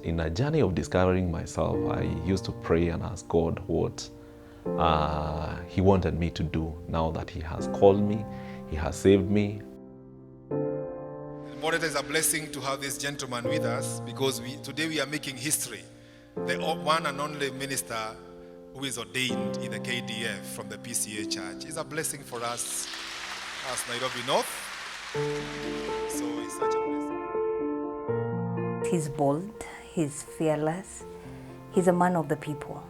In a journey of discovering myself, I used to pray and ask God what He wanted me to do now that He has called me, He has saved me. It is a blessing to have this gentleman with us because today we are making history. The one and only minister who is ordained in the KDF from the PCA Church. It's a blessing for us as Nairobi North. So it's such a blessing. He's bold, he's fearless, he's a man of the people.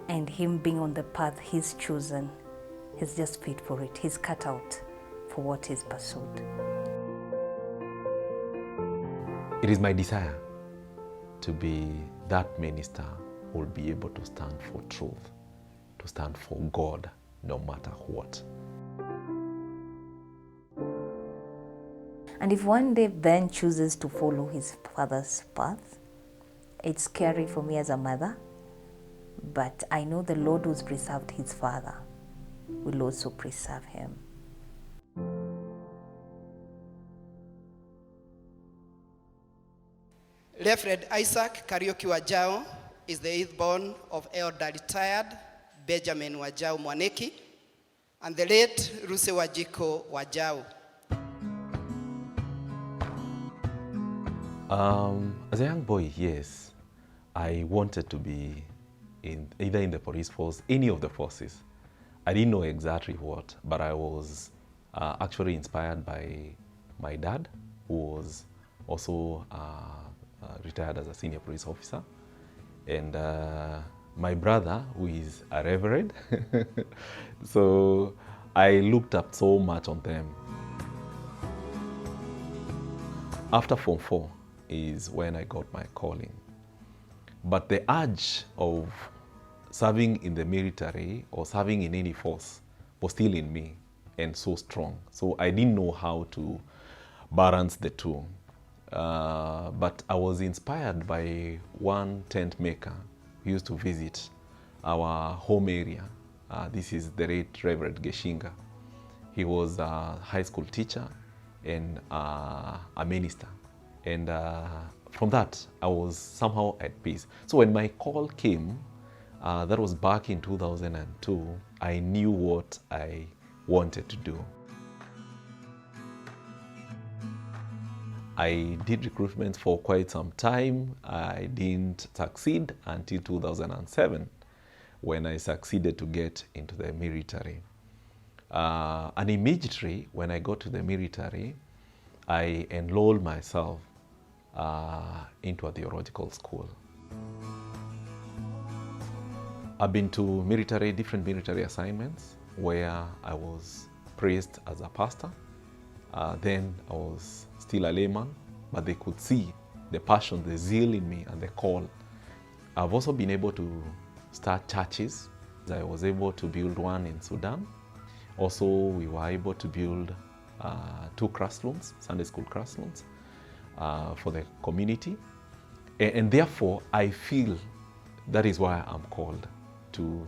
And him being on the path he's chosen, he's just fit for it. He's cut out for what he's pursued. It is my desire to be that minister who will be able to stand for truth, to stand for God, no matter what. And if one day Ben chooses to follow his father's path, it's scary for me as a mother, but I know the Lord who's preserved his father will also preserve him. Reverend Isaac Kariuki Wanjau is the eighth born of elder retired Benjamin Wanjau Mwaneki and the late Ruse Wajiko Wanjau. As a young boy, yes, I wanted to be either in the police force, any of the forces. I didn't know exactly what, but I was actually inspired by my dad, who was also retired as a senior police officer, and my brother, who is a reverend. So I looked up so much on them. After Form 4 is when I got my calling. But the urge of serving in the military or serving in any force was still in me and so strong. So I didn't know how to balance the two. But I was inspired by one tent maker who used to visit our home area. This is the late Reverend Geshinga. He was a high school teacher and a minister. And from that, I was somehow at peace. So when my call came, that was back in 2002, I knew what I wanted to do. I did recruitment for quite some time. I didn't succeed until 2007 when I succeeded to get into the military. And immediately when I got to the military, I enrolled myself into a theological school. I've been to different military assignments where I was praised as a pastor. Then I was still a layman, but they could see the passion, the zeal in me and the call. I've also been able to start churches. I was able to build one in Sudan. Also, we were able to build 2 classrooms, Sunday school classrooms, for the community. And therefore, I feel that is why I'm called to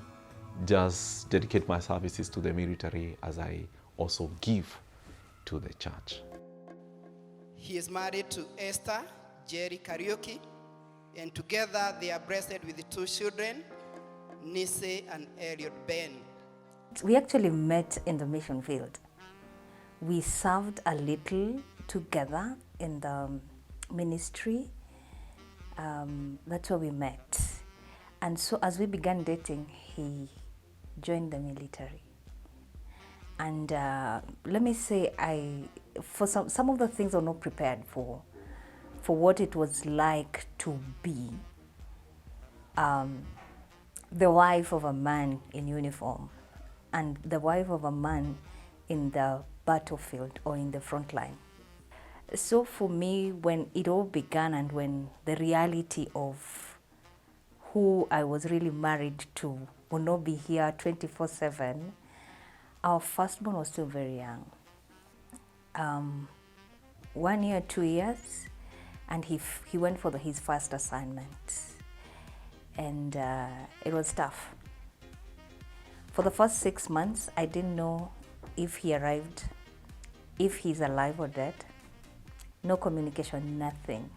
just dedicate my services to the military as I also give to the church. He is married to Esther Jerry Kariuki, and together they are blessed with 2 children, Nise and Elliot Ben. We actually met in the mission field. We served a little together in the ministry. That's where we met. And so as we began dating, he joined the military. And let me say, for some of the things I'm not prepared for what it was like to be the wife of a man in uniform and the wife of a man in the battlefield or in the front line. So for me, when it all began and when the reality of who I was really married to would not be here 24/7, our firstborn was still very young. 1 year, 2 years, and he went for his first assignment. And it was tough. For the first 6 months, I didn't know if he arrived, if he's alive or dead. No communication, nothing.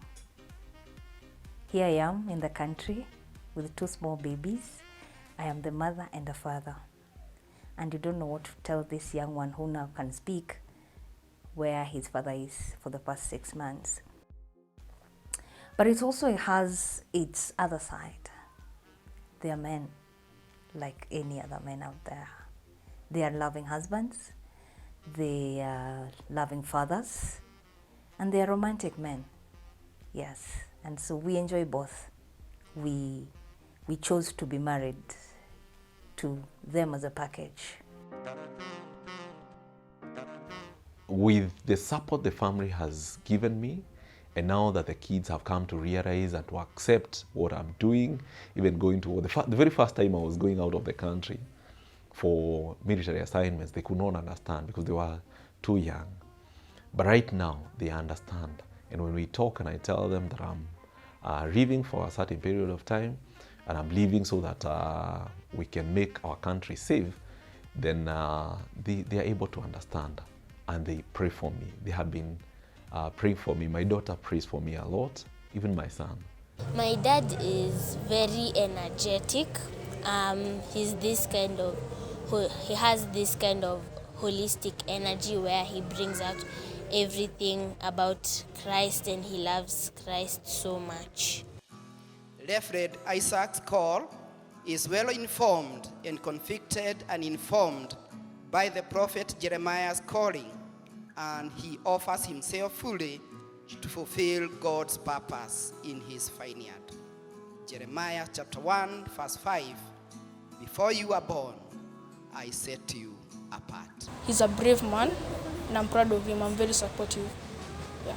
Here I am in the country with 2 small babies. I am the mother and the father. And you don't know what to tell this young one who now can speak where his father is for the past 6 months. But it also has its other side. They are men like any other men out there. They are loving husbands, they are loving fathers, and they are romantic men. Yes, and so we enjoy both. We chose to be married to them as a package. With the support the family has given me, and now that the kids have come to realize and to accept what I'm doing, even going to the very first time I was going out of the country for military assignments, they could not understand because they were too young. But right now, they understand. And when we talk and I tell them that I'm leaving for a certain period of time, and I'm leaving so that we can make our country safe, then they are able to understand and they pray for me. They have been praying for me. My daughter prays for me a lot, even my son. My dad is very energetic. He has this kind of holistic energy where he brings out everything about Christ and he loves Christ so much. Reverend Isaac's call is well informed and convicted and informed by the prophet Jeremiah's calling, and he offers himself fully to fulfill God's purpose in his vineyard. Jeremiah chapter 1 verse 5, before you were born, I set you apart. He's a brave man and I'm proud of him. I'm very supportive. Yeah.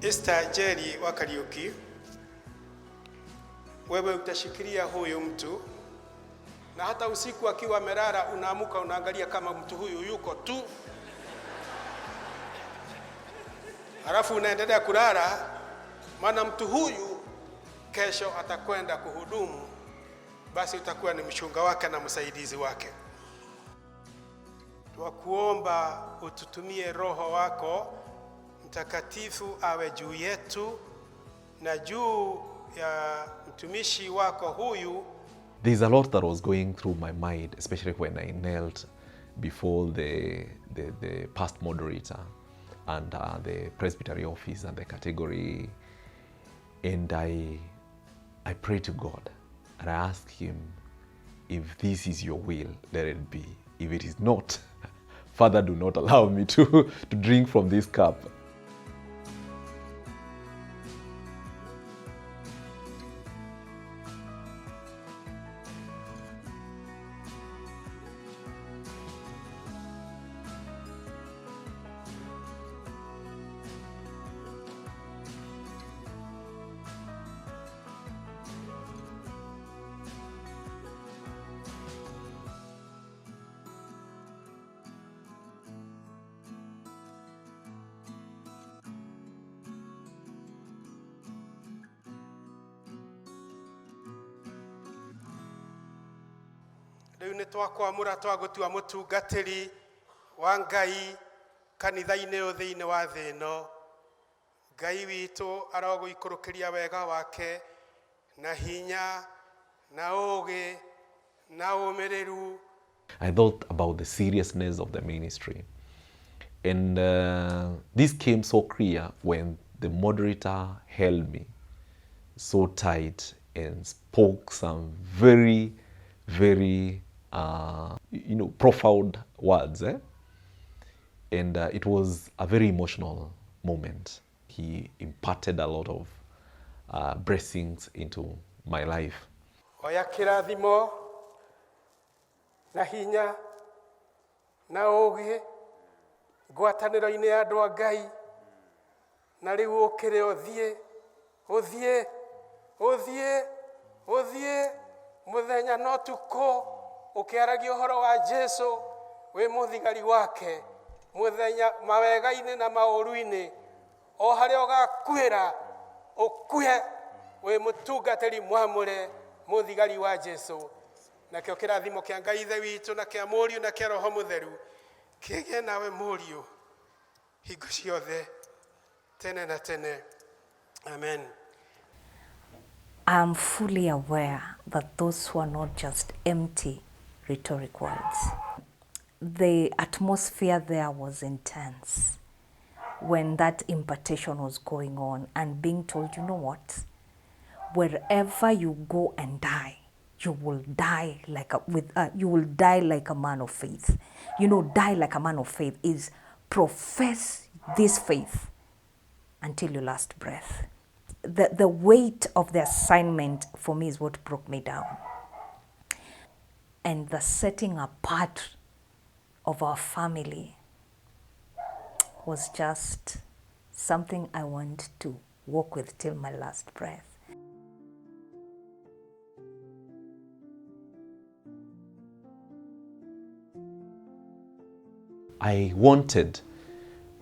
Esther Jerry wa Kariuki, wewe utashikilia huyu mtu na hata usiku akiwa amelala unaamuka unaangalia kama mtu huyu yuko tu, halafu unaendelea kulala, maana mtu huyu kesho atakwenda kuhudumu, basi utakuwa ni mchunga wake na msaidizi wake. Tunakuomba ututumie Roho wako Mtakatifu awe juu yetu na juu ya mtumishi wako huyu. There's a lot that was going through my mind, especially when I knelt before the past moderator and the presbytery office and the category, and I prayed to God and I asked him, if this is your will, let it be. If it is not, Father, do not allow me to drink from this cup. Riu ni twakwamura twagutua mutungatiri wa Ngai kanitha-ini thiini wa thi ino. Ngai witu aroguikurukiria wega wake na hinya na ugi na umiriru. I thought about the seriousness of the ministry, and this came so clear when the moderator held me so tight and spoke some very, very profound words, and it was a very emotional moment. He imparted a lot of blessings into my life. Oya kirathimo na hinya na ugi ngwataniro-ini ya andu a Ngai, na riu ukire uthie muthenya no tuko ukiaragia uhoro wa Jesu we muthigari wake muthenya mawega-ini na mauru-ini o haria ugakwira ukuhe we mutungatiri mwamure muthigari wa Jesu. Na kio kirathimo kia Ngai ithe witu na kia Mũriũ na kia Roho Mutheru kĩgĩe nawe mũriũ hingo ciothe tene na tene. Amen. I'm fully aware that those were not just empty rhetoric words. The atmosphere there was intense when that impartation was going on and being told, you know what, wherever you go and die, you will die like a man of faith. You know, die like a man of faith is profess this faith until your last breath. The weight of the assignment for me is what broke me down. And the setting apart of our family was just something I want to walk with till my last breath. I wanted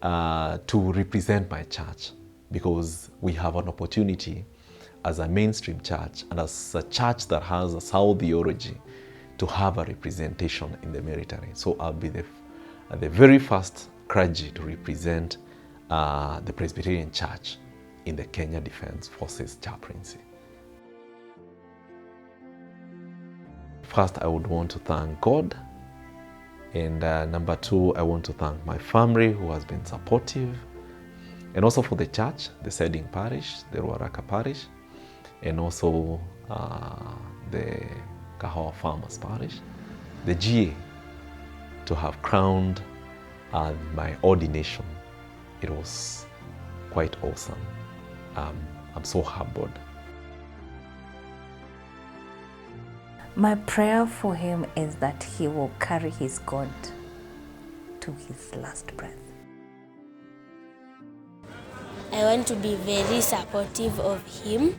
to represent my church because we have an opportunity as a mainstream church and as a church that has a sound theology to have a representation in the military. So I'll be the very first clergy to represent the Presbyterian Church in the Kenya Defence Forces chaplaincy. First, I would want to thank God. And number two, I want to thank my family who has been supportive, and also for the church, the Seding Parish, the Ruaraka Parish, and also the Kahawa Farmers Parish, the GA, to have crowned my ordination. It was quite awesome. I'm so humbled. My prayer for him is that he will carry his God to his last breath. I want to be very supportive of him.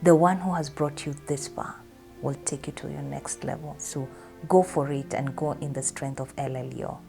The one who has brought you this far will take you to your next level. So go for it and go in the strength of LLO.